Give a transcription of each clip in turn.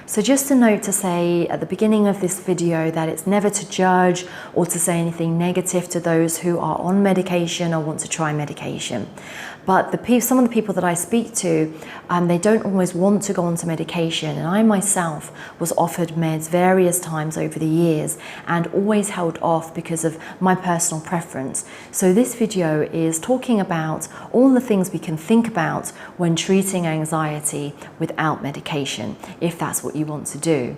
So just a note to say at the beginning of this video that it's never to judge or to say anything negative to those who are on medication or want to try medication. But some of the people that I speak to, they don't always want to go onto medication. And I myself was offered meds various times over the years and always held off because of my personal preference. So this video is talking about all the things we can think about when treating anxiety without medication, if that's what you want to do.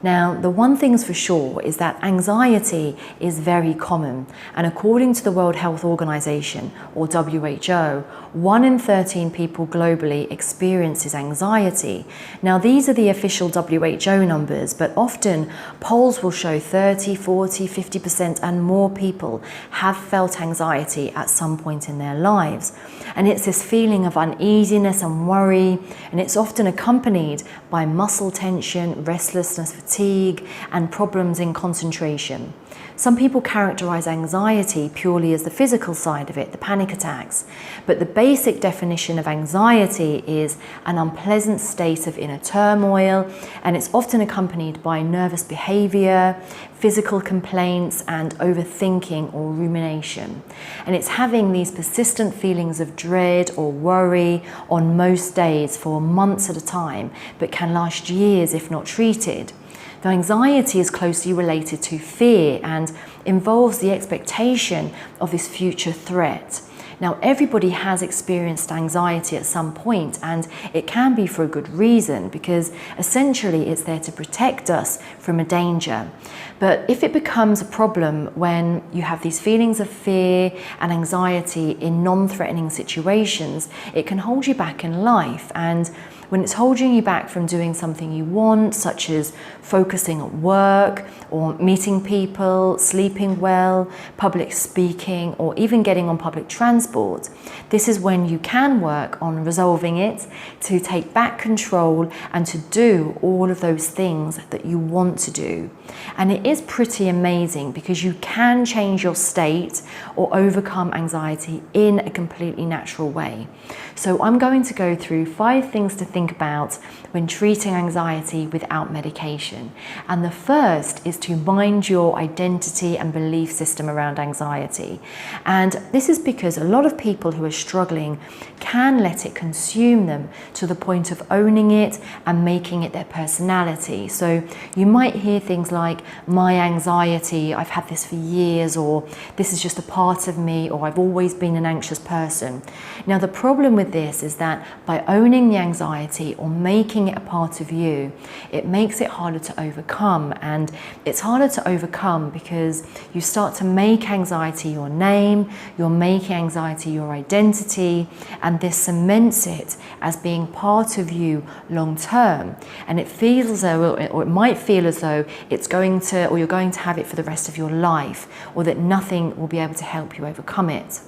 Now, the one thing's for sure is that anxiety is very common, and according to the World Health Organization, or WHO, 1 in 13 people globally experiences anxiety. Now, these are the official WHO numbers, but often polls will show 30, 40, 50% and more people have felt anxiety at some point in their lives. And it's this feeling of uneasiness and worry, and it's often accompanied by muscle tension, restlessness, fatigue, and problems in concentration. Some people characterize anxiety purely as the physical side of it, the panic attacks. But the basic definition of anxiety is an unpleasant state of inner turmoil, and it's often accompanied by nervous behavior, physical complaints, and overthinking or rumination. And it's having these persistent feelings of dread or worry on most days for months at a time, but can last years if not treated. The anxiety is closely related to fear and involves the expectation of this future threat. Now, everybody has experienced anxiety at some point, and it can be for a good reason, because essentially it's there to protect us from a danger. But if it becomes a problem when you have these feelings of fear and anxiety in non-threatening situations, it can hold you back in life. And when it's holding you back from doing something you want, such as focusing at work or meeting people, sleeping well, public speaking, or even getting on public transport, this is when you can work on resolving it, to take back control and to do all of those things that you want to do. And it is pretty amazing because you can change your state or overcome anxiety in a completely natural way. So I'm going to go through 5 things to think about when treating anxiety without medication. And the first is to mind your identity and belief system around anxiety. And this is because a lot of people who are struggling can let it consume them to the point of owning it and making it their personality. So you might hear things like, my anxiety, I've had this for years, or this is just a part of me, or I've always been an anxious person. Now, the problem with this is that by owning the anxiety or making it a part of you, it makes it harder to overcome. And it's harder to overcome because you start to make anxiety your name, you're making anxiety your identity, and this cements it as being part of you long term. And it feels as though, or it might feel as though it's going to, or you're going to have it for the rest of your life, or that nothing will be able to help you overcome it.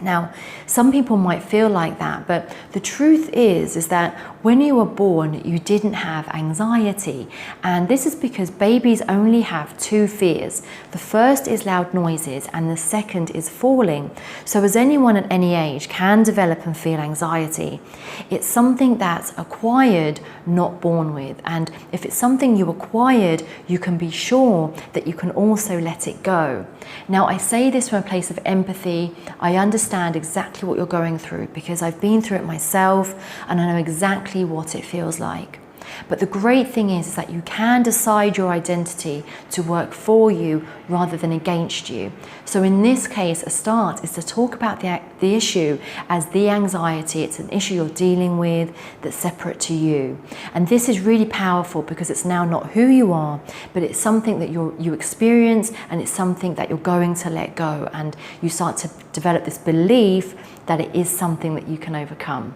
Now, some people might feel like that, but the truth is that when you were born, you didn't have anxiety. And this is because babies only have 2 fears. The first is loud noises, and the second is falling. So as anyone at any age can develop and feel anxiety, it's something that's acquired, not born with. And if it's something you acquired, you can be sure that you can also let it go. Now, I say this from a place of empathy. I understand exactly what you're going through because I've been through it myself, and I know exactly what it feels like. But the great thing is that you can decide your identity to work for you rather than against you. So in this case, a start is to talk about the issue as the anxiety. It's an issue you're dealing with that's separate to you. And this is really powerful because it's now not who you are, but it's something that you experience, and it's something that you're going to let go. And you start to develop this belief that it is something that you can overcome.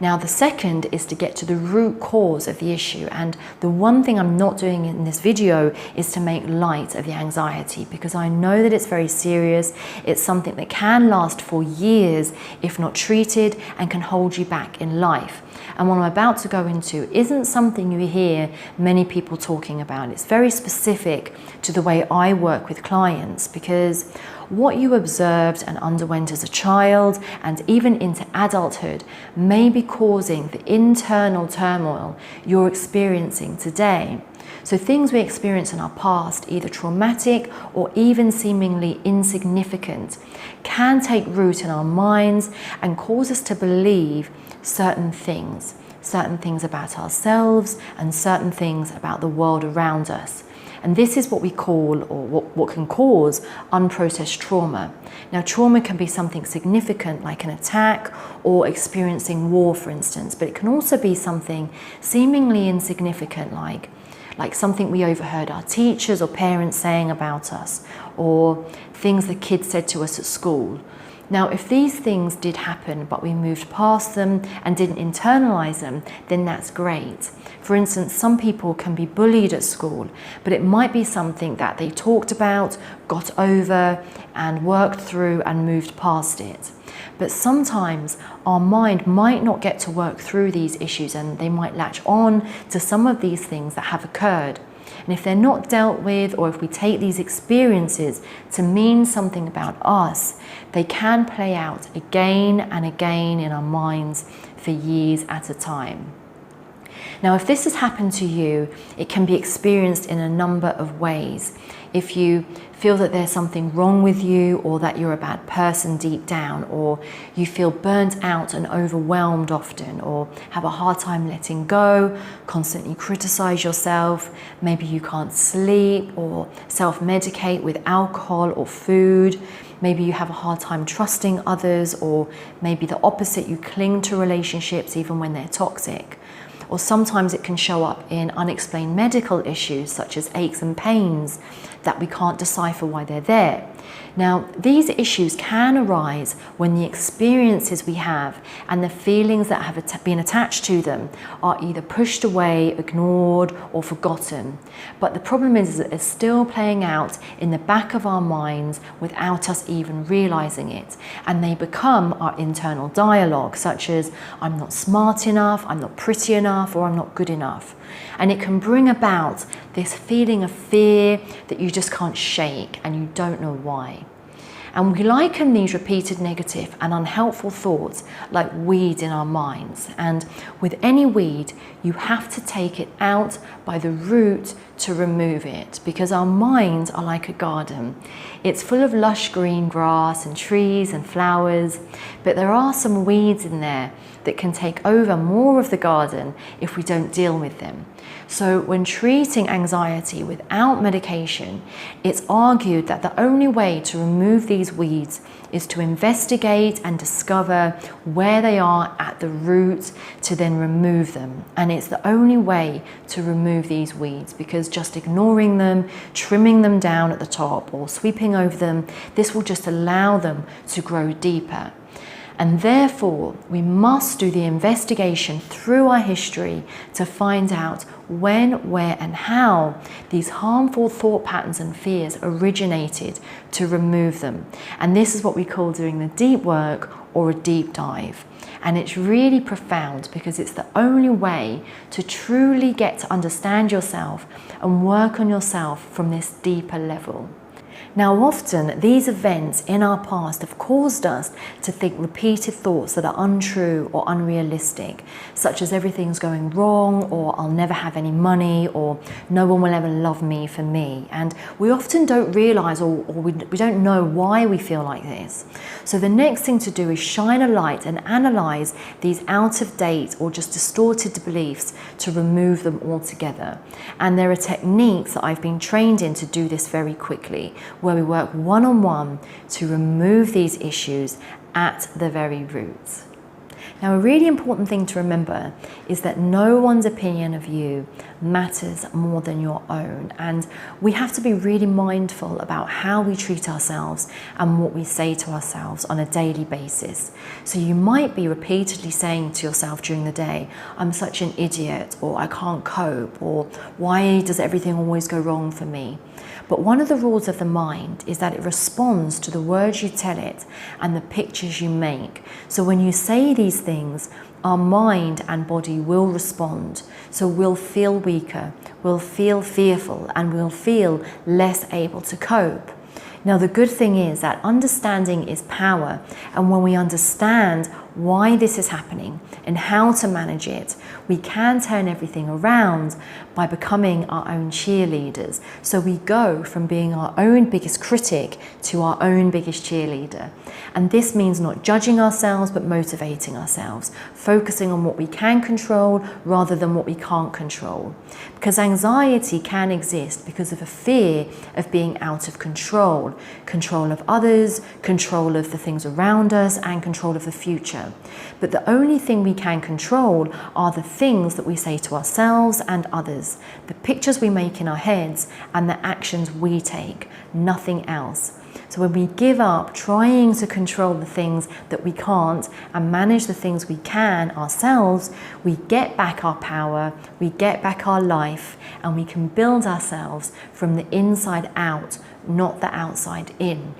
Now, the second is to get to the root cause of the issue. And the one thing I'm not doing in this video is to make light of the anxiety, because I know that it's very serious. It's something that can last for years if not treated, and can hold you back in life. And what I'm about to go into isn't something you hear many people talking about. It's very specific to the way I work with clients, because what you observed and underwent as a child and even into adulthood may be causing the internal turmoil you're experiencing today. So things we experience in our past, either traumatic or even seemingly insignificant, can take root in our minds and cause us to believe certain things about ourselves and certain things about the world around us. And this is what we call, or what can cause, unprocessed trauma. Now, trauma can be something significant like an attack or experiencing war, for instance, but it can also be something seemingly insignificant like something we overheard our teachers or parents saying about us, or things the kids said to us at school. Now, if these things did happen, but we moved past them and didn't internalize them, then that's great. For instance, some people can be bullied at school, but it might be something that they talked about, got over, and worked through and moved past it. But sometimes our mind might not get to work through these issues, and they might latch on to some of these things that have occurred. And if they're not dealt with, or if we take these experiences to mean something about us, they can play out again and again in our minds for years at a time. Now, if this has happened to you, it can be experienced in a number of ways. If you feel that there's something wrong with you, or that you're a bad person deep down, or you feel burnt out and overwhelmed often, or have a hard time letting go, constantly criticize yourself, maybe you can't sleep or self-medicate with alcohol or food, maybe you have a hard time trusting others, or maybe the opposite, you cling to relationships even when they're toxic. Or sometimes it can show up in unexplained medical issues such as aches and pains that we can't decipher why they're there. Now, these issues can arise when the experiences we have and the feelings that have been attached to them are either pushed away, ignored, or forgotten. But the problem is that it's still playing out in the back of our minds without us even realizing it. And they become our internal dialogue, such as, I'm not smart enough, I'm not pretty enough, or I'm not good enough. And it can bring about this feeling of fear that you just can't shake and you don't know why. And we liken these repeated negative and unhelpful thoughts like weeds in our minds. And with any weed, you have to take it out by the root to remove it, because our minds are like a garden. It's full of lush green grass and trees and flowers, but there are some weeds in there that can take over more of the garden if we don't deal with them. So when treating anxiety without medication, it's argued that the only way to remove these weeds is to investigate and discover where they are at the root, to then remove them. And it's the only way to remove these weeds, because just ignoring them, trimming them down at the top, or sweeping over them, this will just allow them to grow deeper. And therefore, we must do the investigation through our history to find out when, where, and how these harmful thought patterns and fears originated, to remove them. And this is what we call doing the deep work, or a deep dive. And it's really profound, because it's the only way to truly get to understand yourself and work on yourself from this deeper level. Now, often these events in our past have caused us to think repeated thoughts that are untrue or unrealistic, such as everything's going wrong, or I'll never have any money, or no one will ever love me for me. And we often don't realize, or we don't know why we feel like this. So the next thing to do is shine a light and analyze these out of date or just distorted beliefs to remove them altogether. And there are techniques that I've been trained in to do this very quickly, where we work one-on-one to remove these issues at the very root. Now, a really important thing to remember is that no one's opinion of you matters more than your own. And we have to be really mindful about how we treat ourselves and what we say to ourselves on a daily basis. So you might be repeatedly saying to yourself during the day, I'm such an idiot, or I can't cope, or why does everything always go wrong for me? But one of the rules of the mind is that it responds to the words you tell it and the pictures you make. So when you say these things, our mind and body will respond. So we'll feel weaker, we'll feel fearful, and we'll feel less able to cope. Now, the good thing is that understanding is power, and when we understand why this is happening and how to manage it, we can turn everything around by becoming our own cheerleaders. So we go from being our own biggest critic to our own biggest cheerleader. And this means not judging ourselves, but motivating ourselves, focusing on what we can control rather than what we can't control. Because anxiety can exist because of a fear of being out of control, control of others, control of the things around us, and control of the future. But the only thing we can control are the things that we say to ourselves and others, the pictures we make in our heads, and the actions we take, nothing else. So when we give up trying to control the things that we can't and manage the things we can ourselves, we get back our power, we get back our life, and we can build ourselves from the inside out, not the outside in.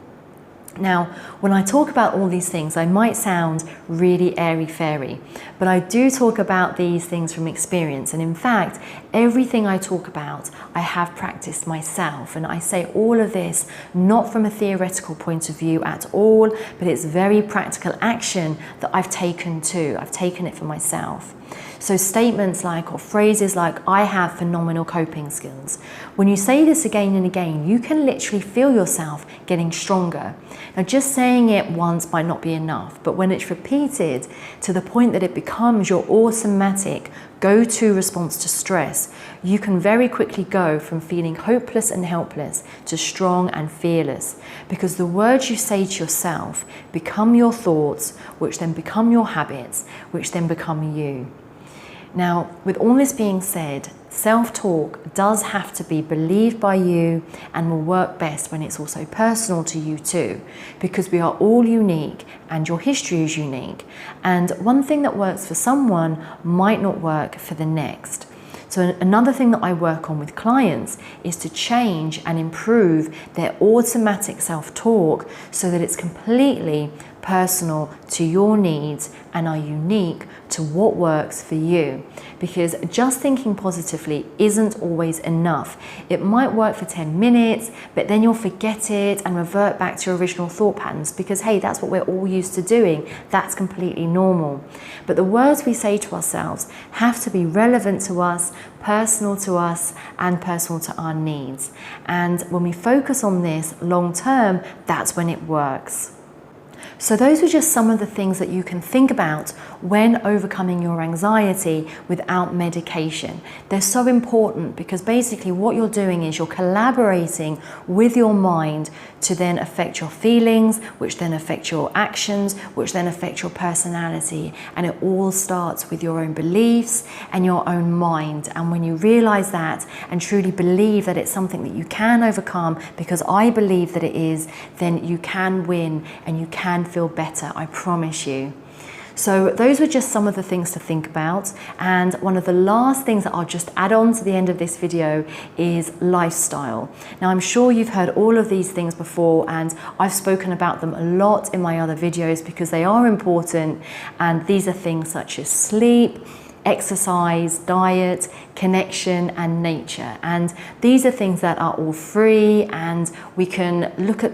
Now, when I talk about all these things, I might sound really airy-fairy, but I do talk about these things from experience. And in fact, everything I talk about, I have practiced myself. And I say all of this not from a theoretical point of view at all, but it's very practical action that I've taken too. I've taken it for myself. So statements like, or phrases like, I have phenomenal coping skills. When you say this again and again, you can literally feel yourself getting stronger. Now, just saying it once might not be enough, but when it's repeated to the point that it becomes your automatic go-to response to stress, you can very quickly go from feeling hopeless and helpless to strong and fearless, because the words you say to yourself become your thoughts, which then become your habits, which then become you. Now, with all this being said, self-talk does have to be believed by you and will work best when it's also personal to you too, because we are all unique and your history is unique. And one thing that works for someone might not work for the next. So another thing that I work on with clients is to change and improve their automatic self-talk so that it's completely personal to your needs and are unique to what works for you. Because just thinking positively isn't always enough. It might work for 10 minutes, but then you'll forget it and revert back to your original thought patterns because, hey, that's what we're all used to doing. That's completely normal. But the words we say to ourselves have to be relevant to us, personal to us, and personal to our needs. And when we focus on this long term, that's when it works. So those are just some of the things that you can think about when overcoming your anxiety without medication. They're so important because basically what you're doing is you're collaborating with your mind to then affect your feelings, which then affect your actions, which then affect your personality. And it all starts with your own beliefs and your own mind. And when you realize that and truly believe that it's something that you can overcome, because I believe that it is, then you can win and you can feel better, I promise you. So those were just some of the things to think about. And one of the last things that I'll just add on to the end of this video is lifestyle. Now, I'm sure you've heard all of these things before, and I've spoken about them a lot in my other videos because they are important. And these are things such as sleep, exercise, diet, connection, and nature. And these are things that are all free, and we can look at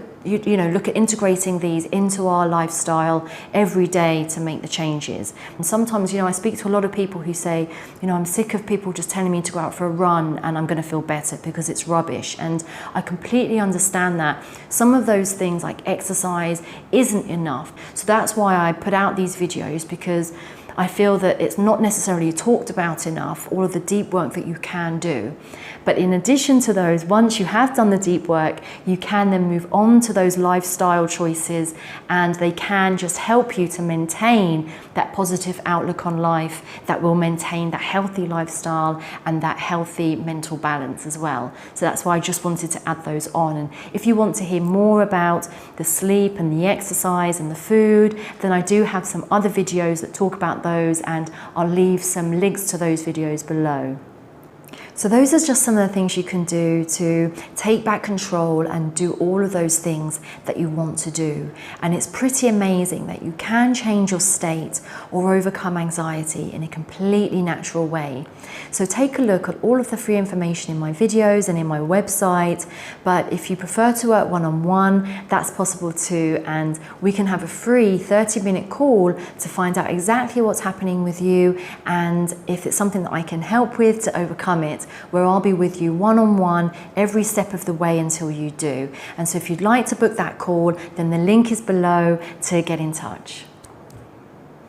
integrating these into our lifestyle every day to make the changes. And sometimes, I speak to a lot of people who say, I'm sick of people just telling me to go out for a run and I'm going to feel better because it's rubbish. And I completely understand that. Some of those things like exercise isn't enough. So that's why I put out these videos, because I feel that it's not necessarily talked about enough, all of the deep work that you can do. But in addition to those, once you have done the deep work, you can then move on to those lifestyle choices, and they can just help you to maintain that positive outlook on life that will maintain that healthy lifestyle and that healthy mental balance as well. So that's why I just wanted to add those on. And if you want to hear more about the sleep and the exercise and the food, then I do have some other videos that talk about those, and I'll leave some links to those videos below. So those are just some of the things you can do to take back control and do all of those things that you want to do. And it's pretty amazing that you can change your state or overcome anxiety in a completely natural way. So take a look at all of the free information in my videos and in my website. But if you prefer to work one-on-one, that's possible too. And we can have a free 30-minute call to find out exactly what's happening with you and if it's something that I can help with to overcome it, where I'll be with you one-on-one every step of the way until you do. And so if you'd like to book that call, then the link is below to get in touch.